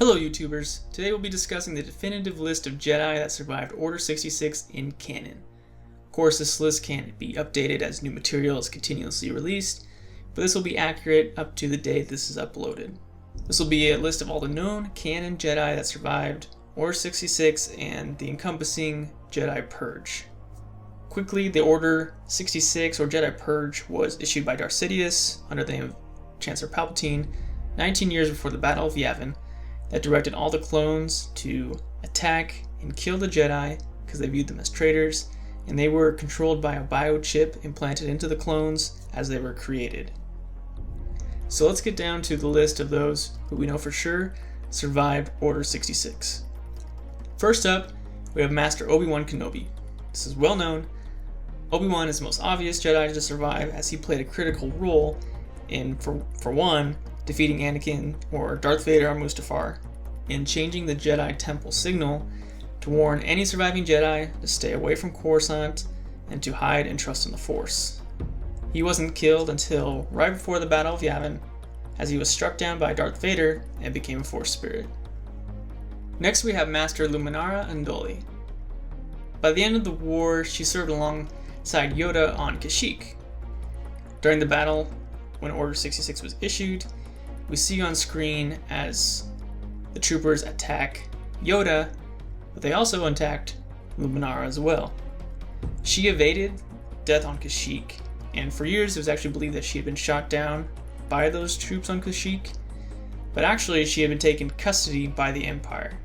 Hello YouTubers, today we'll be discussing the definitive list of Jedi that survived Order 66 in canon. Of course, this list can be updated as new material is continuously released, but this will be accurate up to the date this is uploaded. This will be a list of all the known canon Jedi that survived Order 66 and the encompassing Jedi Purge. Quickly, the Order 66 or Jedi Purge was issued by Darth Sidious under the name of Chancellor Palpatine 19 years before the Battle of Yavin, that directed all the clones to attack and kill the Jedi because they viewed them as traitors, and they were controlled by a biochip implanted into the clones as they were created. So let's get down to the list of those who we know for sure survived Order 66. First up, we have Master Obi-Wan Kenobi. This is well known. Obi-Wan is the most obvious Jedi to survive, as he played a critical role in, for one, defeating Anakin or Darth Vader on Mustafar, and changing the Jedi Temple signal to warn any surviving Jedi to stay away from Coruscant and to hide and trust in the Force. He wasn't killed until right before the Battle of Yavin, as he was struck down by Darth Vader and became a Force spirit. Next we have Master LUMINARA UNDULI. By the end of the war, she served alongside YODA on Kashyyyk. During the battle, when Order 66 was issued, we see on screen as the troopers attack YODA, but they also attacked LUMINARA as well. She evaded death on Kashyyyk, and for years it was actually believed that she had been shot down by those troops on Kashyyyk, but actually she had been taken custody by the Empire.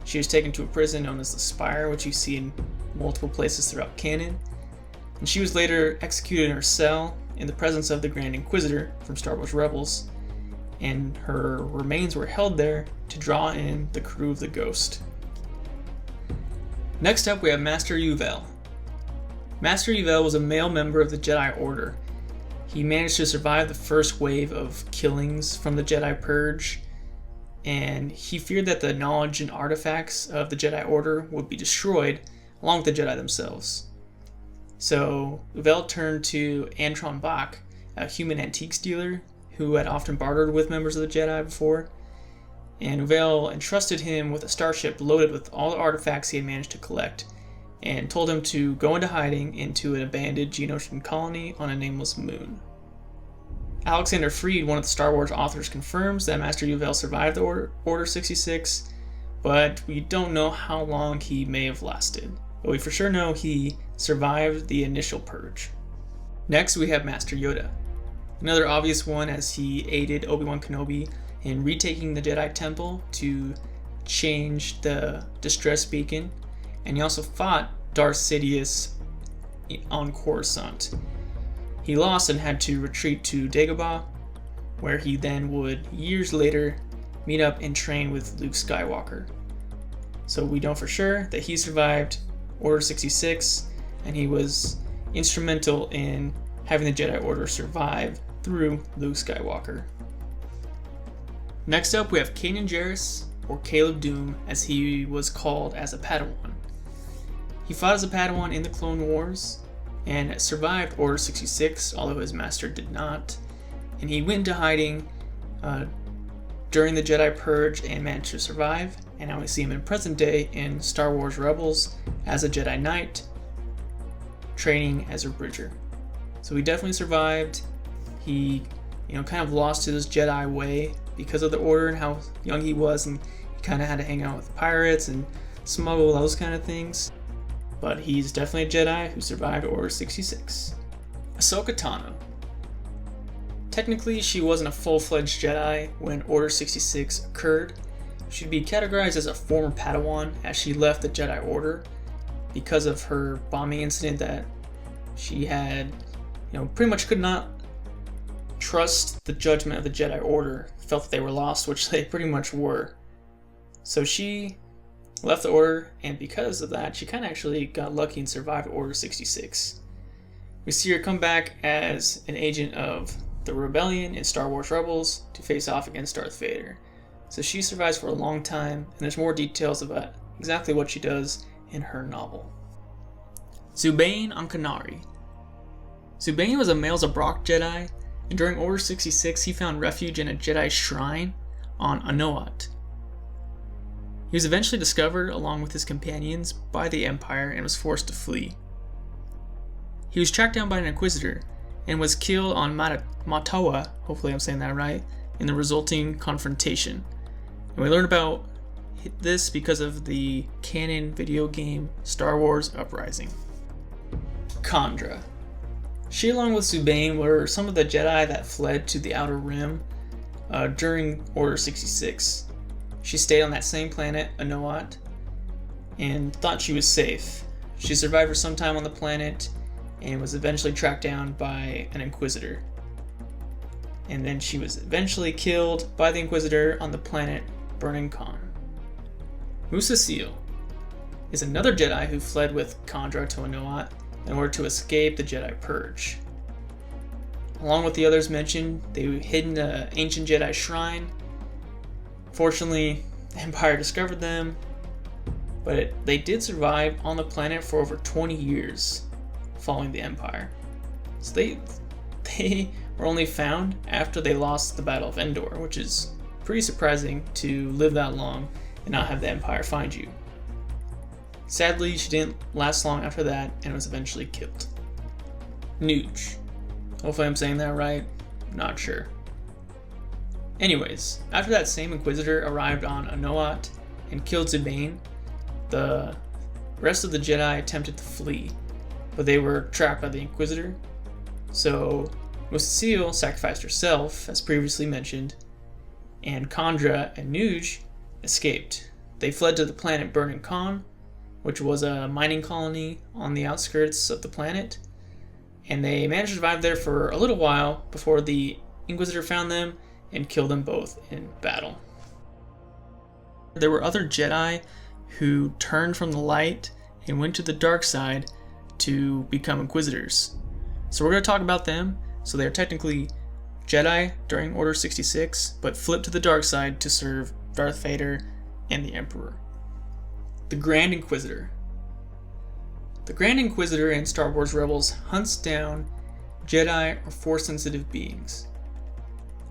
She was taken to a prison known as the Spire, which you see in multiple places throughout canon, and she was later executed in her cell in the presence of the Grand Inquisitor from Star Wars Rebels, and her remains were held there to draw in the crew of the Ghost. Next up we have Master Yuvel. Master Yuvel was a male member of the Jedi Order. He managed to survive the first wave of killings from the Jedi Purge, and he feared that the knowledge and artifacts of the Jedi Order would be destroyed along with the Jedi themselves. So Yuvel turned to Antron Bach, a human antiques dealer who had often bartered with members of the Jedi before, and Yuvel entrusted him with a starship loaded with all the artifacts he had managed to collect, and told him to go into hiding into an abandoned Geonosian colony on a nameless moon. Alexander Freed, one of the Star Wars authors, confirms that Master Yuvel survived the Order 66, but we don't know how long he may have lasted. But we for sure know he survived the initial purge. Next we have Master Yoda. Another obvious one, as he aided Obi-Wan Kenobi in retaking the Jedi Temple to change the distress beacon, and he also fought Darth Sidious on Coruscant. He lost and had to retreat to Dagobah, where he then would, years later, meet up and train with Luke Skywalker. So we know for sure that he survived Order 66, and he was instrumental in having the Jedi Order survive through Luke Skywalker. Next up we have Kanan Jarrus, or Caleb Dume as he was called as a Padawan. He fought as a Padawan in the Clone Wars and survived Order 66, although his master did not, and he went into hiding during the Jedi Purge and managed to survive, and now we see him in present day in Star Wars Rebels as a Jedi Knight, training as a Bridger. So he definitely survived. He, kind of lost his Jedi way because of the Order and how young he was, and he kind of had to hang out with pirates and smuggle those kind of things. But he's definitely a Jedi who survived Order 66. AHSOKA Tano. Technically, she wasn't a full-fledged Jedi when Order 66 occurred. She'd be categorized as a former Padawan, as she left the Jedi Order because of her bombing incident that she had, pretty much could not trust the judgment of the Jedi Order, felt that they were lost, which they pretty much were. So she left the Order, and because of that, she kind of actually got lucky and survived Order 66. We see her come back as an agent of the Rebellion in Star Wars Rebels to face off against Darth Vader. So she survives for a long time, and there's more details about exactly what she does in her novel. Zubain on Kenari. Zubain was a male Zabrak Jedi, and during Order 66 he found refuge in a Jedi shrine on Anoat. He was eventually discovered along with his companions by the Empire and was forced to flee. He was tracked down by an Inquisitor and was killed on Matawa, hopefully I'm saying that right, in the resulting confrontation. And we learn about this because of the canon video game Star Wars Uprising. KHANDRA. She, along with Sabine, were some of the Jedi that fled to the Outer Rim during Order 66. She stayed on that same planet, Anoat, and thought she was safe. She survived for some time on the planet and was eventually tracked down by an Inquisitor. And then she was eventually killed by the Inquisitor on the planet Burning Khan. Musa Seal is another Jedi who fled with KHANDRA to Anoat in order to escape the Jedi Purge. Along with the others mentioned, they hid in an ancient Jedi shrine. Fortunately, the Empire discovered them, but they did survive on the planet for over 20 years following the Empire. So they were only found after they lost the Battle of Endor, which is pretty surprising to live that long and not have the Empire find you. Sadly, she didn't last long after that and was eventually killed. Nuge. Hopefully I'm saying that right, not sure. Anyways, after that same Inquisitor arrived on Anoat and killed Sabine, the rest of the Jedi attempted to flee, but they were trapped by the Inquisitor. So Musa Seal sacrificed herself, as previously mentioned, and KHANDRA and Nuge escaped. They fled to the planet Burning Khan, which was a mining colony on the outskirts of the planet, and they managed to survive there for a little while before the Inquisitor found them and killed them both in battle. There were other Jedi who turned from the light and went to the dark side to become Inquisitors. So we're going to talk about them. So they are technically Jedi during Order 66, but flipped to the dark side to serve Darth Vader and the Emperor. The Grand Inquisitor. The Grand Inquisitor in Star Wars Rebels hunts down Jedi or Force-sensitive beings.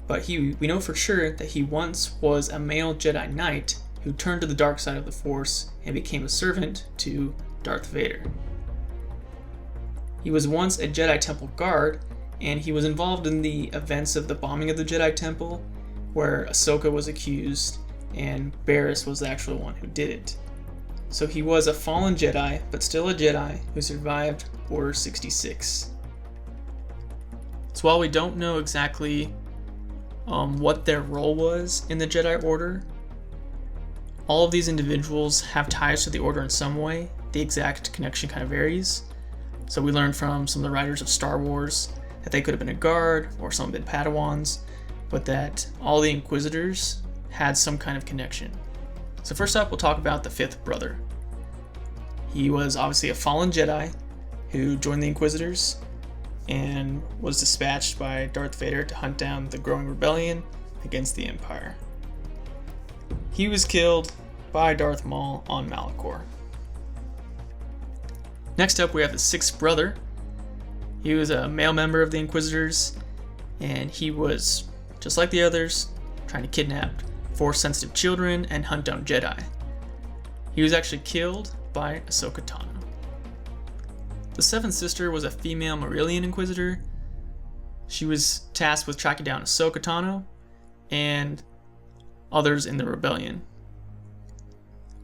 But we know for sure that he once was a male Jedi Knight who turned to the dark side of the Force and became a servant to Darth Vader. He was once a Jedi Temple guard, and he was involved in the events of the bombing of the Jedi Temple, where AHSOKA was accused and Barriss was the actual one who did it. So he was a fallen Jedi, but still a Jedi who survived Order 66. So while we don't know exactly what their role was in the Jedi Order, all of these individuals have ties to the Order in some way. The exact connection kind of varies. So we learned from some of the writers of Star Wars that they could have been a guard or some have been Padawans, but that all the Inquisitors had some kind of connection. So first up, we'll talk about the fifth brother. He was obviously a fallen Jedi who joined the Inquisitors and was dispatched by Darth Vader to hunt down the growing rebellion against the Empire. He was killed by Darth Maul on Malachor. Next up, we have the sixth brother. He was a male member of the Inquisitors, and he was, just like the others, trying to kidnap Force-sensitive children and hunt down Jedi. He was actually killed by Ahsoka Tano. The seventh sister was a female Marillion Inquisitor. She was tasked with tracking down Ahsoka Tano and others in the rebellion.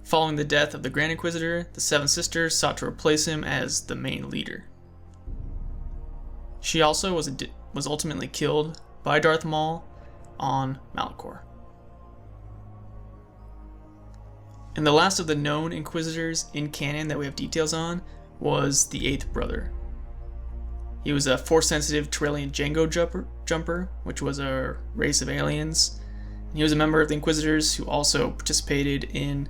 Following the death of the Grand Inquisitor, the Seven Sisters sought to replace him as the main leader. She also was ultimately killed by Darth Maul on Malachor. And the last of the known Inquisitors in canon that we have details on was the eighth brother. He was a Force-sensitive Terrellian Jango jumper, which was a race of aliens. And he was a member of the Inquisitors who also participated in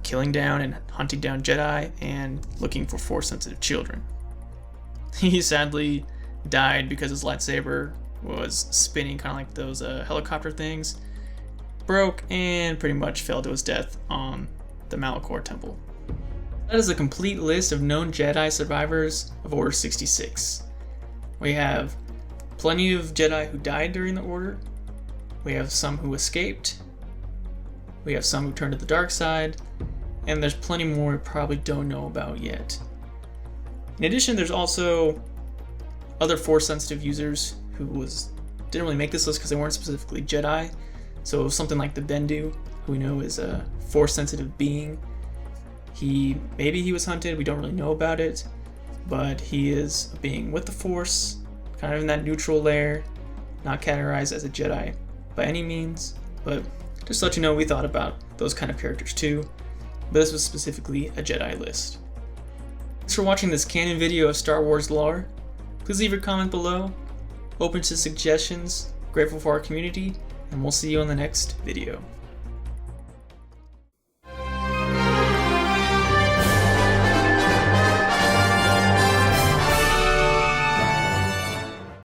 killing down and hunting down Jedi and looking for Force-sensitive children. He sadly died because his lightsaber was spinning kind of like those helicopter things, broke, and pretty much fell to his death on the Malachor Temple. That is a complete list of known Jedi survivors of Order 66. We have plenty of Jedi who died during the Order. We have some who escaped. we have some who turn to the dark side, and there's plenty more we probably don't know about yet. In addition, there's also other Force-sensitive users who didn't really make this list because they weren't specifically Jedi. So something like the Bendu, who we know is a Force-sensitive being. Maybe he was hunted, we don't really know about it, but he is a being with the Force, kind of in that neutral layer, not categorized as a Jedi by any means, but just to let you know, we thought about those kind of characters too, but this was specifically a Jedi list. Thanks for watching this canon video of Star Wars lore. Please leave your comment below, open to suggestions, grateful for our community, and we'll see you in the next video.